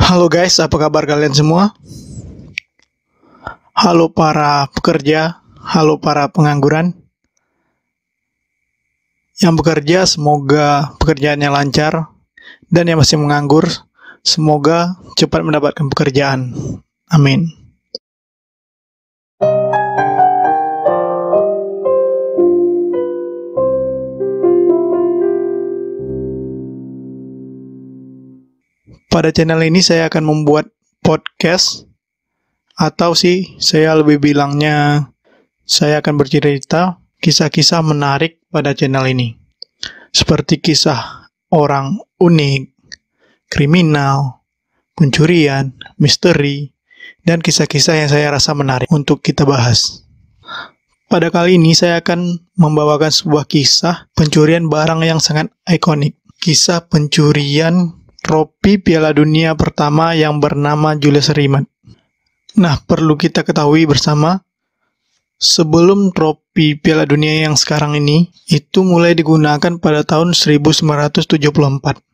Halo guys, apa kabar kalian semua? Halo para pekerja, halo para pengangguran. Yang bekerja semoga pekerjaannya lancar, dan yang masih menganggur semoga cepat mendapatkan pekerjaan. Amin. Pada channel ini saya akan membuat podcast, atau saya lebih bilangnya saya akan bercerita kisah-kisah menarik pada channel ini. Seperti kisah orang unik, kriminal, pencurian, misteri, dan kisah-kisah yang saya rasa menarik untuk kita bahas. Pada kali ini saya akan membawakan sebuah kisah pencurian barang yang sangat ikonik. Kisah pencurian trofi Piala Dunia pertama yang bernama Julius Rimet. Nah, perlu kita ketahui bersama, sebelum trofi Piala Dunia yang sekarang ini, itu mulai digunakan pada tahun 1974.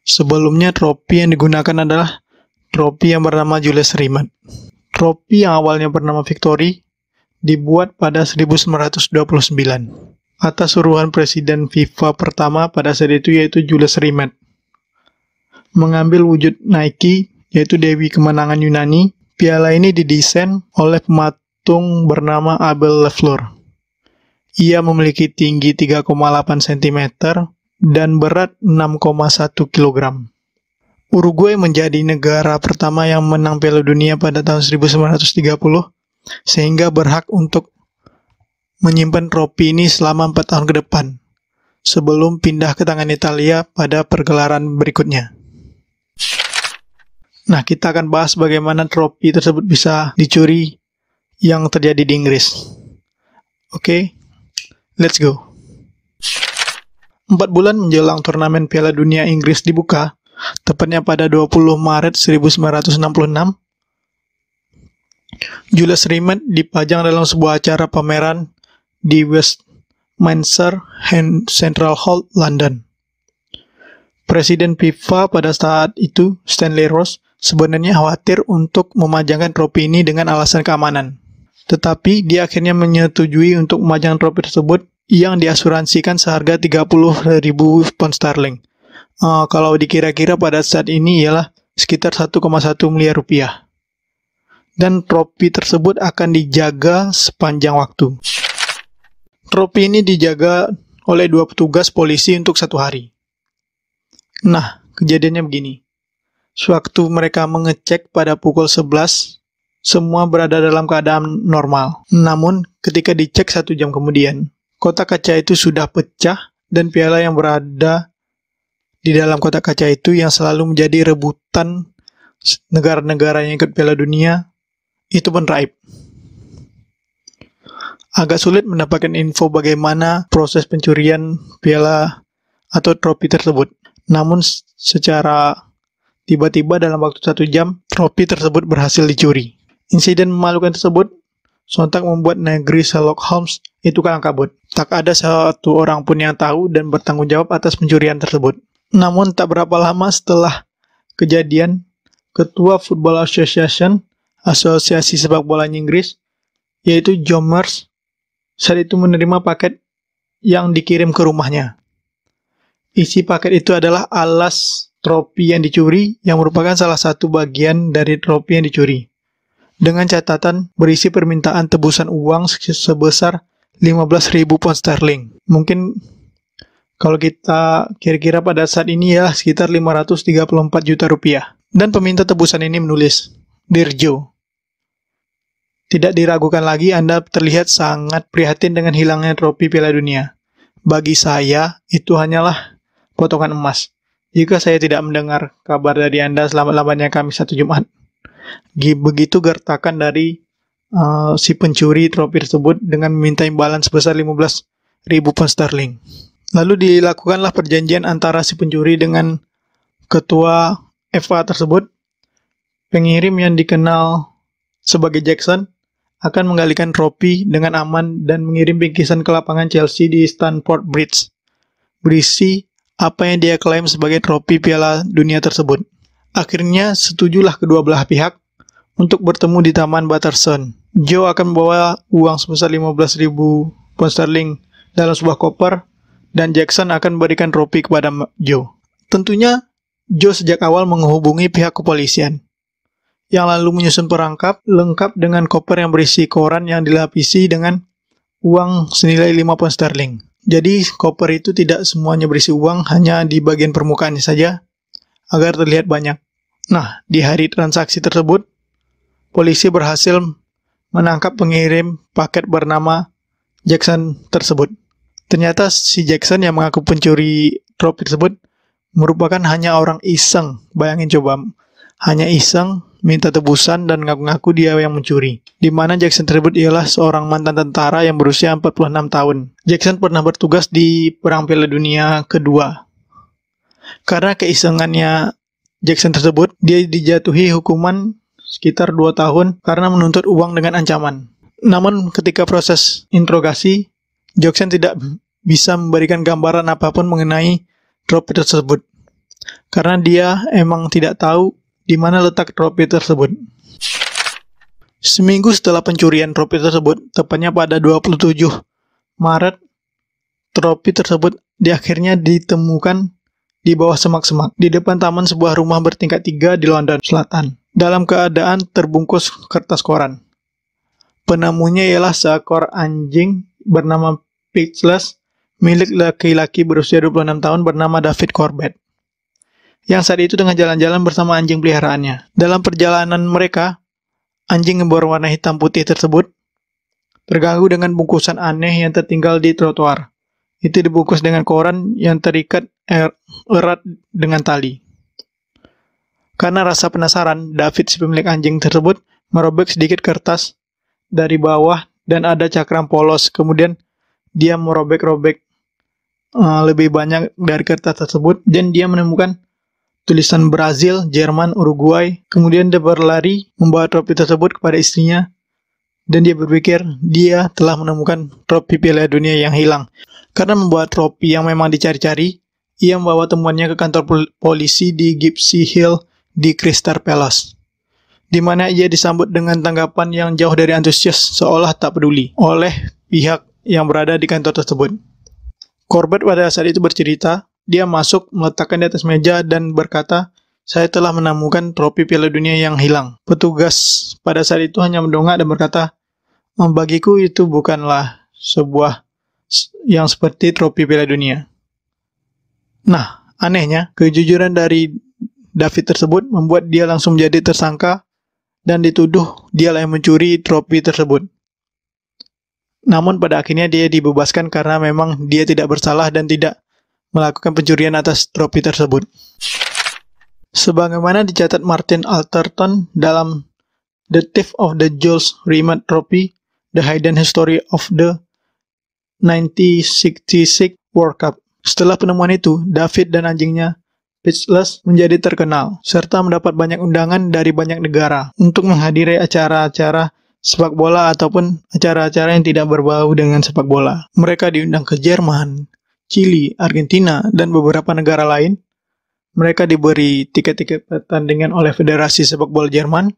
Sebelumnya trofi yang digunakan adalah trofi yang bernama Julius Rimet. Trofi yang awalnya bernama Victory dibuat pada 1929 atas suruhan Presiden FIFA pertama pada saat itu, yaitu Julius Rimet. Mengambil wujud Nike, yaitu Dewi Kemenangan Yunani, piala ini didesain oleh pematung bernama Abel Lefleur. Ia memiliki tinggi 3,8 cm dan berat 6,1 kg. Uruguay menjadi negara pertama yang menang Piala Dunia pada tahun 1930, sehingga berhak untuk menyimpan trofi ini selama 4 tahun ke depan, sebelum pindah ke tangan Italia pada pergelaran berikutnya. Nah, kita akan bahas bagaimana trofi tersebut bisa dicuri yang terjadi di Inggris. Oke, let's go. 4 bulan menjelang turnamen Piala Dunia Inggris dibuka, tepatnya pada 20 Maret 1966, Julius Rimet dipajang dalam sebuah acara pameran di Westminster Central Hall, London. Presiden FIFA pada saat itu, Stanley Rose, sebenarnya khawatir untuk memajangkan trofi ini dengan alasan keamanan. Tetapi dia akhirnya menyetujui untuk memajang trofi tersebut yang diasuransikan seharga 30.000 pound sterling. Kalau dikira-kira pada saat ini ialah sekitar 1,1 miliar rupiah. Dan trofi tersebut akan dijaga sepanjang waktu. Trofi ini dijaga oleh 2 petugas polisi untuk 1 hari. Nah, kejadiannya begini. Sewaktu mereka mengecek pada pukul 11, semua berada dalam keadaan normal. Namun, ketika dicek 1 jam kemudian, kotak kaca itu sudah pecah dan piala yang berada di dalam kotak kaca itu yang selalu menjadi rebutan negara-negara yang ikut Piala Dunia itu pun raib. Agak sulit mendapatkan info bagaimana proses pencurian piala atau trofi tersebut. Namun secara tiba-tiba dalam waktu 1 jam, trofi tersebut berhasil dicuri. Insiden memalukan tersebut sontak membuat negeri Sherlock Holmes itu kalang kabut. Tak ada satu orang pun yang tahu dan bertanggung jawab atas pencurian tersebut. Namun tak berapa lama setelah kejadian, Ketua Football Association, Asosiasi Sepak Bola Inggris, yaitu John Mears, saat itu menerima paket yang dikirim ke rumahnya. Isi paket itu adalah alas trofi yang dicuri yang merupakan salah satu bagian dari trofi yang dicuri. Dengan catatan berisi permintaan tebusan uang sebesar 15.000 pound sterling. Mungkin kalau kita kira-kira pada saat ini ya sekitar 534 juta rupiah. Dan peminta tebusan ini menulis, "Dear Joe, tidak diragukan lagi Anda terlihat sangat prihatin dengan hilangnya trofi Piala Dunia. Bagi saya, itu hanyalah potongan emas. Jika saya tidak mendengar kabar dari Anda selama-lamanya Kamis atau Jumat." Begitu gertakan dari si pencuri trofi tersebut dengan meminta imbalan sebesar 15.000 pound sterling. Lalu dilakukanlah perjanjian antara si pencuri dengan ketua FA tersebut. Pengirim yang dikenal sebagai Jackson akan menggalikan trofi dengan aman dan mengirim bingkisan ke lapangan Chelsea di Stamford Bridge berisi apa yang dia klaim sebagai trofi Piala Dunia tersebut. Akhirnya setujulah kedua belah pihak untuk bertemu di Taman Battersea. Joe akan membawa uang sebesar 15.000 pound sterling dalam sebuah koper, dan Jackson akan memberikan trofi kepada Joe. Tentunya, Joe sejak awal menghubungi pihak kepolisian, yang lalu menyusun perangkap lengkap dengan koper yang berisi koran yang dilapisi dengan uang senilai 5 pound sterling. Jadi, koper itu tidak semuanya berisi uang, hanya di bagian permukaannya saja, agar terlihat banyak. Nah, di hari transaksi tersebut, polisi berhasil menangkap pengirim paket bernama Jackson tersebut. Ternyata si Jackson yang mengaku pencuri trofi tersebut merupakan hanya orang iseng. Bayangin coba, hanya iseng, minta tebusan dan ngaku-ngaku dia yang mencuri. Di mana Jackson tersebut ialah seorang mantan tentara yang berusia 46 tahun. Jackson pernah bertugas di Perang Piala Dunia kedua. Karena keisengannya Jackson tersebut, dia dijatuhi hukuman sekitar 2 tahun karena menuntut uang dengan ancaman. Namun ketika proses interogasi, Jackson tidak bisa memberikan gambaran apapun mengenai trofi tersebut. Karena dia emang tidak tahu di mana letak trofi tersebut. Seminggu setelah pencurian trofi tersebut, tepatnya pada 27 Maret, trofi tersebut akhirnya ditemukan di bawah semak-semak di depan taman sebuah rumah bertingkat 3 di London Selatan, dalam keadaan terbungkus kertas koran. Penemunya ialah seekor anjing bernama Pitchless, milik laki-laki berusia 26 tahun bernama David Corbett, yang saat itu tengah jalan-jalan bersama anjing peliharaannya. Dalam perjalanan mereka, anjing yang berwarna hitam putih tersebut terganggu dengan bungkusan aneh yang tertinggal di trotoar. Itu dibungkus dengan koran yang terikat erat dengan tali. Karena rasa penasaran, David, si pemilik anjing tersebut, merobek sedikit kertas dari bawah dan ada cakram polos. Kemudian dia merobek-robek lebih banyak dari kertas tersebut dan dia menemukan tulisan Brazil, Jerman, Uruguay. Kemudian dia berlari membawa trofi tersebut kepada istrinya dan dia berpikir dia telah menemukan trofi Piala Dunia yang hilang. Karena membawa trofi yang memang dicari-cari, ia membawa temuannya ke kantor polisi di Gipsy Hill di Crystal Palace, di mana ia disambut dengan tanggapan yang jauh dari antusias, seolah tak peduli oleh pihak yang berada di kantor tersebut. Corbett pada saat itu bercerita, dia masuk, meletakkan di atas meja dan berkata, "Saya telah menemukan trofi Piala Dunia yang hilang." Petugas pada saat itu hanya mendongak dan berkata, "Bagiku itu bukanlah sebuah yang seperti trofi Piala Dunia." Nah, anehnya, kejujuran dari David tersebut membuat dia langsung menjadi tersangka dan dituduh dialah yang mencuri trofi tersebut. Namun pada akhirnya dia dibebaskan karena memang dia tidak bersalah dan tidak melakukan pencurian atas trofi tersebut. Sebagaimana dicatat Martin Alderton dalam The Thief of the Jules Rimet Trophy, The Hidden History of the 1966 World Cup. Setelah penemuan itu, David dan anjingnya Pitchless menjadi terkenal, serta mendapat banyak undangan dari banyak negara untuk menghadiri acara-acara sepak bola ataupun acara-acara yang tidak berbau dengan sepak bola. Mereka diundang ke Jerman, Chili, Argentina, dan beberapa negara lain. Mereka diberi tiket-tiket pertandingan oleh Federasi Sepak Bola Jerman.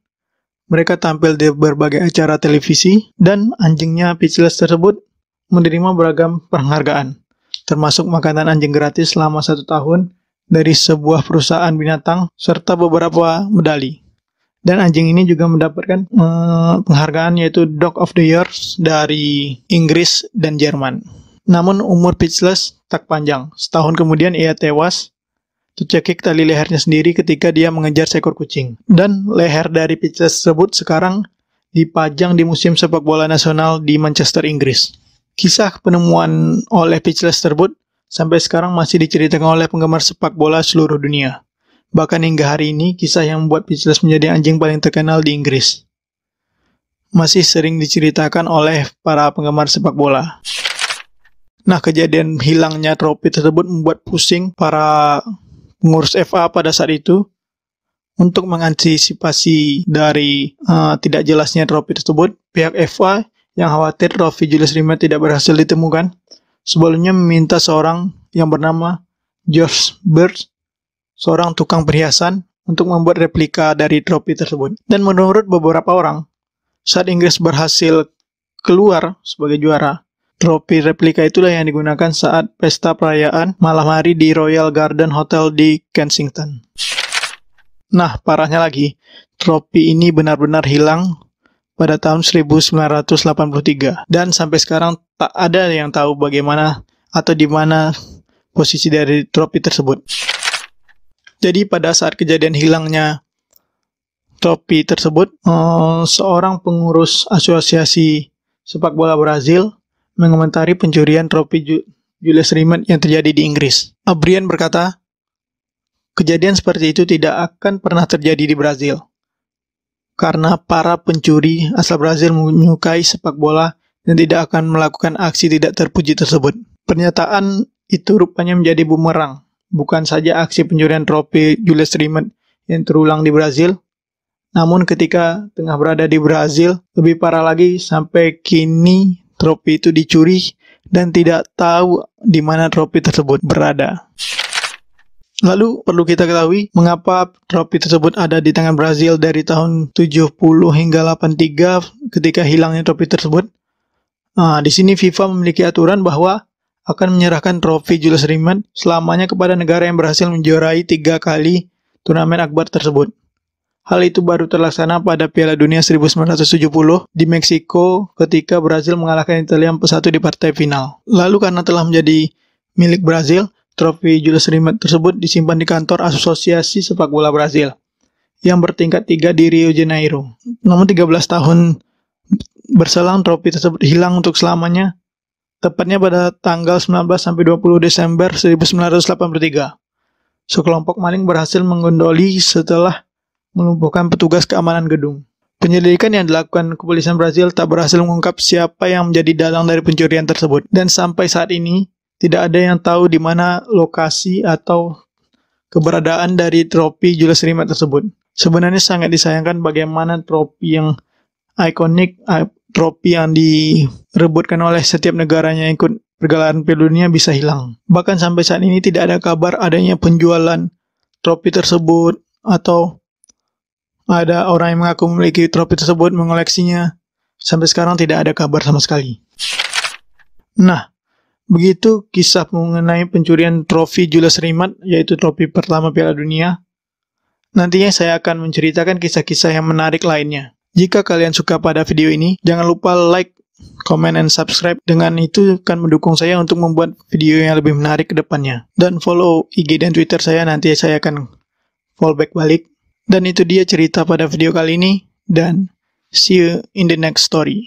Mereka tampil di berbagai acara televisi, dan anjingnya Pitchless tersebut menerima beragam penghargaan, termasuk makanan anjing gratis selama 1 tahun dari sebuah perusahaan binatang, serta beberapa medali. Dan anjing ini juga mendapatkan penghargaan yaitu Dog of the Year dari Inggris dan Jerman. Namun umur Pitchless tak panjang. Setahun kemudian ia tewas tercekik tali lehernya sendiri ketika dia mengejar seekor kucing. Dan leher dari Pitchless tersebut sekarang dipajang di Museum Sepak Bola Nasional di Manchester, Inggris. Kisah penemuan oleh Pitchless tersebut sampai sekarang masih diceritakan oleh penggemar sepak bola seluruh dunia. Bahkan hingga hari ini, kisah yang membuat Pitchless menjadi anjing paling terkenal di Inggris masih sering diceritakan oleh para penggemar sepak bola. Nah, kejadian hilangnya trofi tersebut membuat pusing para pengurus FA pada saat itu. Untuk mengantisipasi dari tidak jelasnya trofi tersebut, pihak FA yang khawatir trofi Jules Rimet tidak berhasil ditemukan, sebelumnya meminta seorang yang bernama George Bird, seorang tukang perhiasan, untuk membuat replika dari trofi tersebut. Dan menurut beberapa orang, saat Inggris berhasil keluar sebagai juara, trofi replika itulah yang digunakan saat pesta perayaan malam hari di Royal Garden Hotel di Kensington. Nah, parahnya lagi, trofi ini benar-benar hilang pada tahun 1983 dan sampai sekarang tak ada yang tahu bagaimana atau di mana posisi dari trofi tersebut. Jadi pada saat kejadian hilangnya trofi tersebut, seorang pengurus asosiasi sepak bola Brazil mengomentari pencurian trofi Julius Rimet yang terjadi di Inggris. O'Brien berkata, kejadian seperti itu tidak akan pernah terjadi di Brazil, karena para pencuri asal Brazil menyukai sepak bola dan tidak akan melakukan aksi tidak terpuji tersebut. Pernyataan itu rupanya menjadi bumerang. Bukan saja aksi pencurian trofi Julius Rimet yang terulang di Brazil, namun ketika tengah berada di Brazil, lebih parah lagi sampai kini trofi itu dicuri dan tidak tahu di mana trofi tersebut berada. Lalu perlu kita ketahui mengapa trofi tersebut ada di tangan Brazil dari tahun 70 hingga 83 ketika hilangnya trofi tersebut. Nah, di sini FIFA memiliki aturan bahwa akan menyerahkan trofi Julius Rimet selamanya kepada negara yang berhasil menjuarai 3 kali turnamen akbar tersebut. Hal itu baru terlaksana pada Piala Dunia 1970 di Meksiko ketika Brazil mengalahkan Italia 4-1 di partai final. Lalu karena telah menjadi milik Brazil, trofi Julius Rimet tersebut disimpan di kantor Asosiasi Sepak Bola Brazil yang bertingkat 3 di Rio de Janeiro. Namun 13 tahun berselang trofi tersebut hilang untuk selamanya, tepatnya pada tanggal 19 sampai 20 Desember 1983. Sekelompok maling berhasil menggondoli setelah melumpuhkan petugas keamanan gedung. Penyelidikan yang dilakukan kepolisian Brazil tak berhasil mengungkap siapa yang menjadi dalang dari pencurian tersebut, dan sampai saat ini tidak ada yang tahu di mana lokasi atau keberadaan dari trofi Julius Rimet tersebut. Sebenarnya sangat disayangkan bagaimana trofi yang ikonik, trofi yang direbutkan oleh setiap negaranya yang ikut pergelaran Piala Dunia bisa hilang. Bahkan sampai saat ini tidak ada kabar adanya penjualan trofi tersebut atau ada orang yang mengaku memiliki trofi tersebut mengoleksinya. Sampai sekarang tidak ada kabar sama sekali. Nah, begitu kisah mengenai pencurian trofi Julius Rimet, yaitu trofi pertama Piala Dunia. Nantinya saya akan menceritakan kisah-kisah yang menarik lainnya. Jika kalian suka pada video ini, jangan lupa like, comment, dan subscribe. Dengan itu akan mendukung saya untuk membuat video yang lebih menarik ke depannya. Dan follow IG dan Twitter saya, nanti saya akan fallback balik. Dan itu dia cerita pada video kali ini, dan see you in the next story.